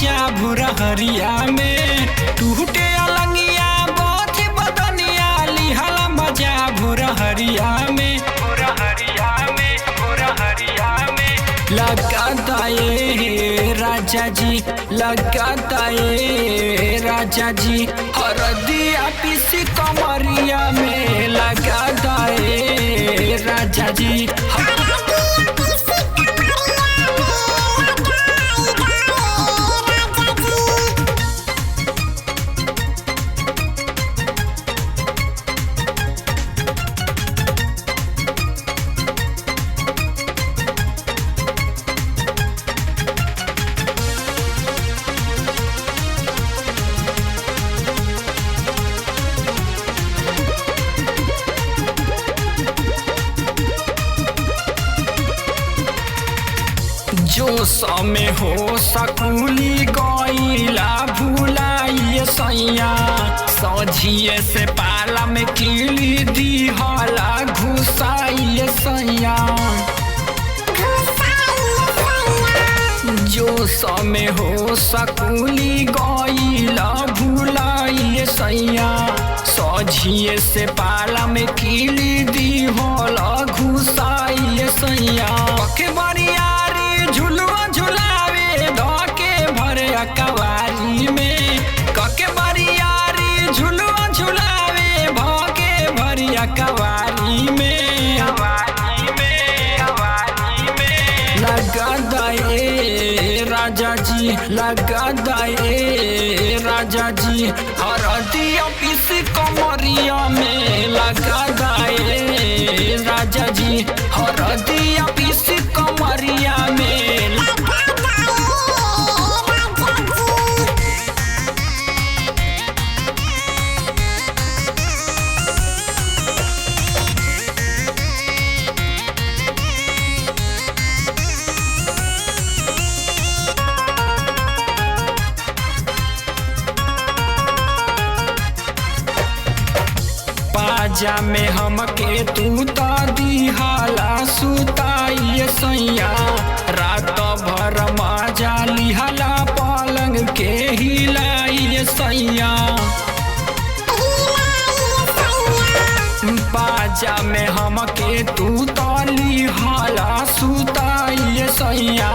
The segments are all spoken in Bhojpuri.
मजा भुरहरिया में टूटे अलंगिया बोझ बदनिया लिहला मजा भुरहरिया में लगाता ये राजा जी लगाता ये राजा जी हरदिया पीसी कमरिया में लगाता ये राजा जी जो समय हो सकुली गईला भुलाइए सैया सझिए से पाला में किली दिहला घुसाइए सैया जो समय हो सकुली गईला भुलाइए सैया सझिए से पाला में किली दिहला घुसाइए सैया पके बरिया झुलवा झुलावे धोके भरे अकवारी में कके बरियारी झुलवा झुलावे भोके भरी अकवारी में लगा दे राजा जी लगा दे राजा जी हरदिया पीसी कमरिया में लगा दे राजा जी हरदिया पीसी कमरिया में बाजा में हमके तू तो दिहाला सुताइए सैया रात भर मजा लिहाला पलंग के हिलाइए सैया बाजा में हमके तू तो लिहाला सुताइए सैया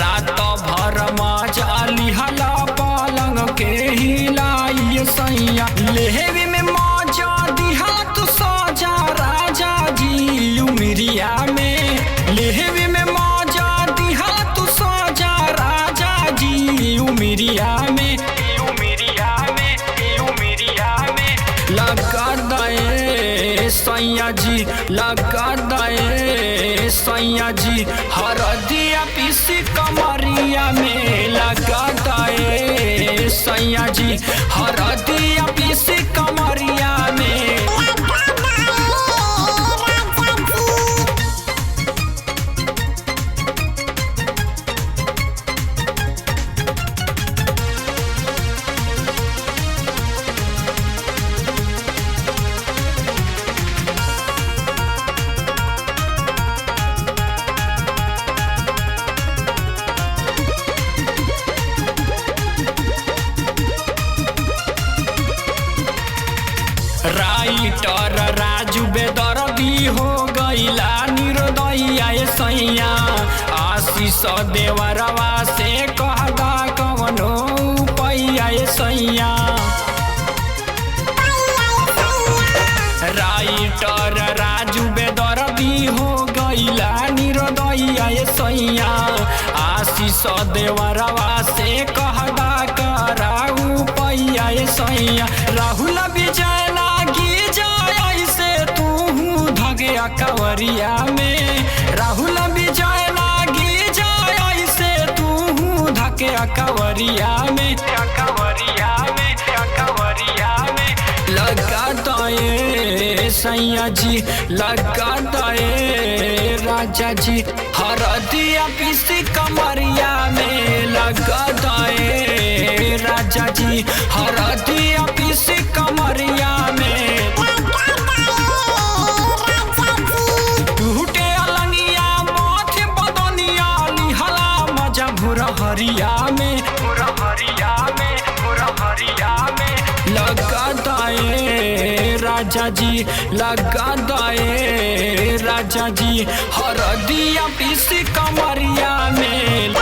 रात भर मजा लिहाला पलंग के हिलाइए सैया लेहवी में मजा दिहा तू सजा राजा जी उमरिया में लेहवी में मजा दिहा तू सजा राजा जी उमरिया में लगा दे सैया जी लगा दे सैया जी हरदिया पीसी कमरिया में लगा दे सैया जी हरदिया पीसी कमरिया में राइटर राजू बेदर्दी हो गईला निर्दयिया सैया आशीष देवरवा से कहदा कवनो पैया सैया राइटर राजू बेदर्दी हो गईला निर्दयिया सैया आशीष देवरवा से कहदा कराऊ पैया सैया राहुल विजय लागी जाए से तू धगे कवरिया में राहुल विजय लागी जाए से तू धके कवरिया में लगा दे सैया जी लगा दे राजा जी हरदिया पीसी कमरिया में लगा दे राजा जी हरदिया पीसी कमरिया में टूटे अलंगिया माथे बदनिया लिहला मजा भुरहरिया में राजा जी लगा दाए राजा जी हरदिया पीसी कमरिया में।